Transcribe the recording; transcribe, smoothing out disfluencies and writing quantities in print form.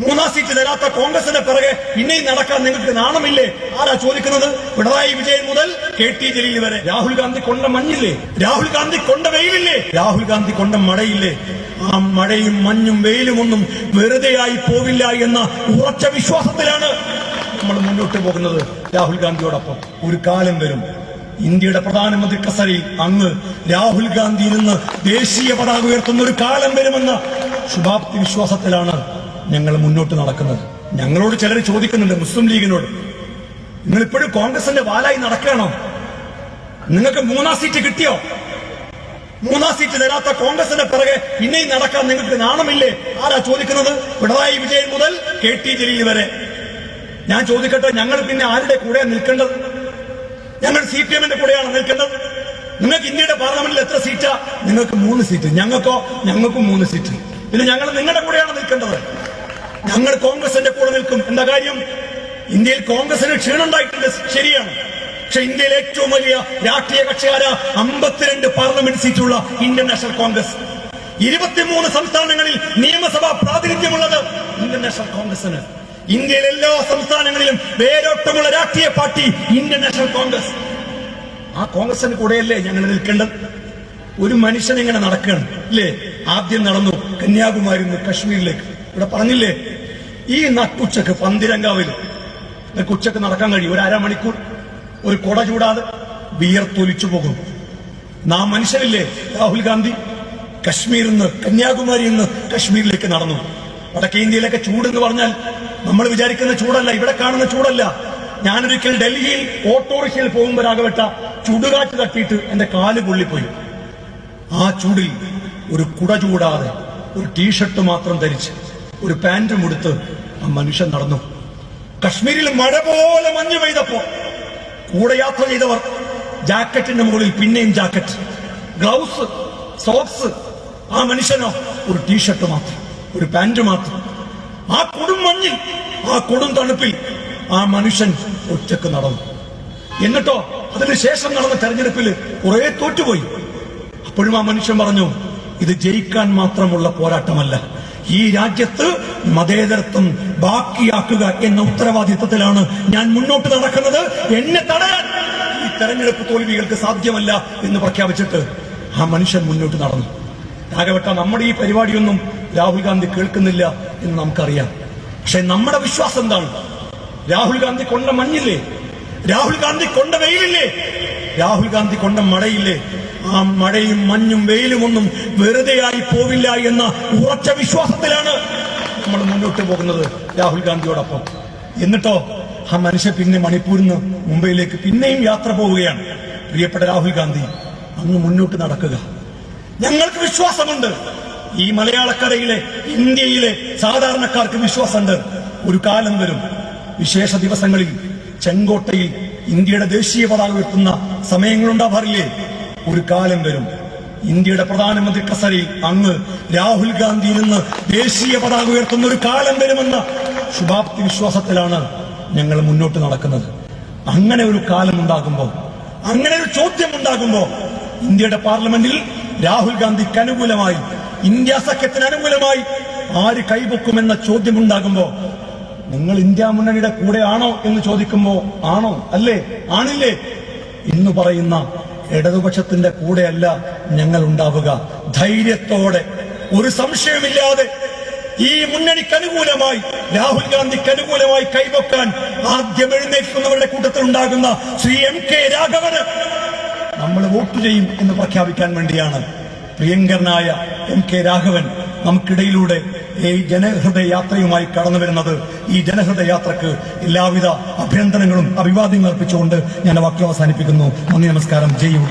മൂന്നാം സീറ്റ് തരാത്ത കോൺഗ്രസിന്റെ പിറകെ പിന്നെയും നടക്കാൻ നിങ്ങൾക്ക് നാണമില്ലേ? ആരാ ചോദിക്കുന്നത്? പിണറായി വിജയൻ മുതൽ KT ജലീൽ വരെ. രാഹുൽ ഗാന്ധി കൊണ്ട മഞ്ഞില്ലേ? രാഹുൽ ഗാന്ധി കൊണ്ട വെയിലില്ലേ? രാഹുൽ ഗാന്ധി കൊണ്ട മഴയില്ലേ? ആ മഴയും മഞ്ഞും വെയിലും ഒന്നും വെറുതെയായി പോവില്ല എന്ന ഉറച്ച വിശ്വാസത്തിലാണ് നമ്മൾ മുന്നോട്ട് പോകുന്നത്. രാഹുൽ ഗാന്ധിയോടൊപ്പം ഒരു കാലം വരും ഇന്ത്യയുടെ പ്രധാനമന്ത്രി കസേരയിൽ അങ്ങ് രാഹുൽ ഗാന്ധി ഇരുന്ന് ദേശീയ പതാക ഉയർത്തുന്ന ഒരു കാലം വരുമെന്ന ശുഭാപ്തി വിശ്വാസത്തിലാണ് ഞങ്ങൾ മുന്നോട്ട് നടക്കുന്നത്. ഞങ്ങളോട് ചിലർ ചോദിക്കുന്നുണ്ട്, മുസ്ലിം ലീഗിനോട്, നിങ്ങൾ ഇപ്പോഴും കോൺഗ്രസിന്റെ വാലായി നടക്കണോ? നിങ്ങൾക്ക് മൂന്നാം സീറ്റ് കിട്ടിയോ? മൂന്നാം സീറ്റ് തരാത്ത കോൺഗ്രസിന്റെ പിറകെ പിന്നെയും നടക്കാൻ നിങ്ങൾക്ക് നാണമില്ലേ? ആരാ ചോദിക്കുന്നത്? പിണറായി വിജയൻ മുതൽ KT ജലീൽ വരെ. ഞാൻ ചോദിക്കട്ടെ, ഞങ്ങൾ പിന്നെ ആരുടെ കൂടെ നിൽക്കേണ്ടത്? ഞങ്ങൾ CPM-ന്റെ കൂടെയാണ് നിൽക്കേണ്ടത്. നിങ്ങൾക്ക് ഇന്ത്യയുടെ പാർലമെന്റിൽ എത്ര സീറ്റാ? നിങ്ങൾക്ക് 3 സീറ്റ്. ഞങ്ങൾക്കും 3 സീറ്റ്. പിന്നെ ഞങ്ങൾ നിങ്ങളുടെ കൂടെയാണ് നിൽക്കേണ്ടത്. ഞങ്ങൾ കോൺഗ്രസിന്റെ കൂടെ നിൽക്കും. എന്താ കാര്യം? ഇന്ത്യയിൽ കോൺഗ്രസിന് ക്ഷീണമുണ്ടായിട്ടുണ്ട്, ശരിയാണ്. പക്ഷെ ഇന്ത്യയിൽ ഏറ്റവും വലിയ രാഷ്ട്രീയ കക്ഷിയാര 52 പാർലമെന്റ് സീറ്റുള്ള ഇന്ത്യൻ നാഷണൽ കോൺഗ്രസ്. 23 സംസ്ഥാനങ്ങളിൽ നിയമസഭാ പ്രാതിനിധ്യമുള്ളത് ഇന്ത്യൻ നാഷണൽ കോൺഗ്രസിന്. ഇന്ത്യയിലെ എല്ലാ സംസ്ഥാനങ്ങളിലും വേരോട്ടമുള്ള രാഷ്ട്രീയ പാർട്ടി ഇന്ത്യൻ നാഷണൽ കോൺഗ്രസ്. ആ കോൺഗ്രസിന് കൂടെയല്ലേ ഞങ്ങൾ നിൽക്കേണ്ടത്? ഒരു മനുഷ്യൻ ഇങ്ങനെ നടക്കുകയാണ് അല്ലേ? ആദ്യം നടന്നു കന്യാകുമാരി നിന്ന് കശ്മീരിലേക്ക്. ഇവിടെ പറഞ്ഞില്ലേ, ഈ നട്ടുച്ചക്ക് പന്തിരങ്കാവിൽ ഉച്ചക്ക് നടക്കാൻ കഴിയും. ഒരു അരമണിക്കൂർ ഒരു കൊട ചൂടാതെ വിയർത്തൊലിച്ചു പോകും. നാം മനുഷ്യരില്ലേ? രാഹുൽ ഗാന്ധി കശ്മീരിൽ നിന്ന് കന്യാകുമാരിയിൽ നിന്ന് കശ്മീരിലേക്ക് നടന്നു. വടക്കേ ഇന്ത്യയിലൊക്കെ ചൂടെന്ന് പറഞ്ഞാൽ നമ്മൾ വിചാരിക്കുന്ന ചൂടല്ല, ഇവിടെ കാണുന്ന ചൂടല്ല. ഞാനൊരിക്കൽ ഡൽഹിയിൽ ഓട്ടോറിക്ഷയിൽ പോകുമ്പോഴാകപ്പെട്ട ചുടുകാറ്റ് തട്ടിയിട്ട് എന്റെ കാല് പൊള്ളിപ്പോയി. ആ ചൂടിൽ ഒരു കുട ചൂടാതെ ഒരു ടീഷർട്ട് മാത്രം ധരിച്ച് ഒരു പാന്റും ഉടുത്ത് ആ മനുഷ്യൻ നടന്നു. കശ്മീരിൽ മഴ പോലെ മഞ്ഞ് പെയ്തപ്പോ കൂടെ യാത്ര ചെയ്തവർ ജാക്കറ്റിന്റെ മുകളിൽ പിന്നെയും ജാക്കറ്റ്, ഗ്ലൗസ്, സോക്സ്. ആ മനുഷ്യനോ ഒരു ടീഷർട്ട് മാത്രം, ഒരു പാന്റ് മാത്രം. ആ കൊടും മഞ്ഞിൽ, ആ കൊടും തണുപ്പിൽ ആ മനുഷ്യൻ ഒറ്റക്ക് നടന്നു. എന്നിട്ടോ അതിനുശേഷം നടന്ന തെരഞ്ഞെടുപ്പിൽ കുറെ തോറ്റുപോയി. അപ്പോഴും ആ മനുഷ്യൻ പറഞ്ഞു, ഇത് ജയിക്കാൻ മാത്രമുള്ള പോരാട്ടമല്ല, ഈ രാജ്യത്ത് മതേതരത്വം ബാക്കിയാക്കുക എന്ന ഉത്തരവാദിത്വത്തിലാണ് ഞാൻ മുന്നോട്ട് നടക്കുന്നത്. എന്നെ തടയാൻ ഈ തെരഞ്ഞെടുപ്പ് തോൽവികൾക്ക് സാധ്യമല്ല എന്ന് പ്രഖ്യാപിച്ചിട്ട് ആ മനുഷ്യൻ മുന്നോട്ട് നടന്നു. രാഘവട്ട, നമ്മുടെ ഈ പരിപാടിയൊന്നും രാഹുൽ ഗാന്ധി കേൾക്കുന്നില്ല എന്ന് നമുക്കറിയാം. പക്ഷെ നമ്മുടെ വിശ്വാസം എന്താണ്? രാഹുൽ ഗാന്ധി കൊണ്ട മഞ്ഞില്ലേ? രാഹുൽ ഗാന്ധി കൊണ്ട വെയിലില്ലേ? രാഹുൽ ഗാന്ധി കൊണ്ട മഴയില്ലേ? ആ മഴയും മഞ്ഞും വെയിലും ഒന്നും വെറുതെയായി പോവില്ല എന്ന ഉറച്ച വിശ്വാസത്തിലാണ് നമ്മൾ മുന്നോട്ട് പോകുന്നത് രാഹുൽ ഗാന്ധിയോടൊപ്പം. എന്നിട്ടോ ആ മനുഷ്യൻ പിന്നെ മണിപ്പൂരിൽ നിന്ന് മുംബൈയിലേക്ക് പിന്നെയും യാത്ര പോവുകയാണ്. പ്രിയപ്പെട്ട രാഹുൽ ഗാന്ധി, അങ്ങ് മുന്നോട്ട് നടക്കുക. ഞങ്ങൾക്ക് വിശ്വാസമുണ്ട്. ഈ മലയാളക്കരയിലെ, ഇന്ത്യയിലെ സാധാരണക്കാർക്ക് വിശ്വാസമുണ്ട്. ഒരു കാലം വരും, വിശേഷ ദിവസങ്ങളിൽ ചെങ്കോട്ടയിൽ ഇന്ത്യയുടെ ദേശീയ പതാക ഉയർത്തുന്ന സമയങ്ങളുണ്ടാവാറില്ലേ? ഒരു കാലം വരും ഇന്ത്യയുടെ പ്രധാനമന്ത്രി കസേരയിൽ അങ്ങ് രാഹുൽ ഗാന്ധി ഇരുന്ന് ദേശീയ പതാക ഉയർത്തുന്ന ഒരു കാലം വരുമെന്ന ശുഭാപ്തി വിശ്വാസത്തിലാണ് ഞങ്ങൾ മുന്നോട്ട് നടക്കുന്നത്. അങ്ങനെ ഒരു കാലം ഉണ്ടാകുമ്പോൾ, അങ്ങനെ ഒരു ചോദ്യം ഉണ്ടാകുമ്പോൾ, ഇന്ത്യയുടെ പാർലമെന്റിൽ രാഹുൽ ഗാന്ധിക്ക് അനുകൂലമായി, ഇന്ത്യ സഖ്യത്തിന് അനുകൂലമായി ആര് കൈപൊക്കുമെന്ന ചോദ്യമുണ്ടാകുമ്പോ നിങ്ങൾ ഇന്ത്യ മുന്നണിയുടെ കൂടെ ആണോ എന്ന് ചോദിക്കുമ്പോ ആണോ, അല്ലേ, ആണില്ലേ എന്ന് പറയുന്ന ഇടതുപക്ഷത്തിന്റെ കൂടെയല്ല ഞങ്ങൾ ഉണ്ടാവുക. ധൈര്യത്തോടെ, ഒരു സംശയമില്ലാതെ ഈ മുന്നണിക്ക് അനുകൂലമായി, രാഹുൽ ഗാന്ധിക്ക് അനുകൂലമായി കൈപൊക്കാൻ ആദ്യം എഴുന്നേൽക്കുന്നവരുടെ കൂട്ടത്തിൽ ഉണ്ടാകുന്ന ശ്രീ MK രാഘവന് നമ്മൾ വോട്ട് ചെയ്യും എന്ന് പ്രഖ്യാപിക്കാൻ വേണ്ടിയാണ് പ്രിയങ്കരനായ MK രാഘവൻ നമുക്കിടയിലൂടെ ഈ ജനഹൃദയ യാത്രയുമായി കടന്നു വരുന്നത്. ഈ ജനഹൃദയ യാത്രക്ക് എല്ലാവിധ അഭിനന്ദനങ്ങളും അഭിവാദ്യങ്ങളും അർപ്പിച്ചുകൊണ്ട് ഞാൻ വാക്യം അവസാനിപ്പിക്കുന്നു. നന്ദി, നമസ്കാരം. ജയ് യു.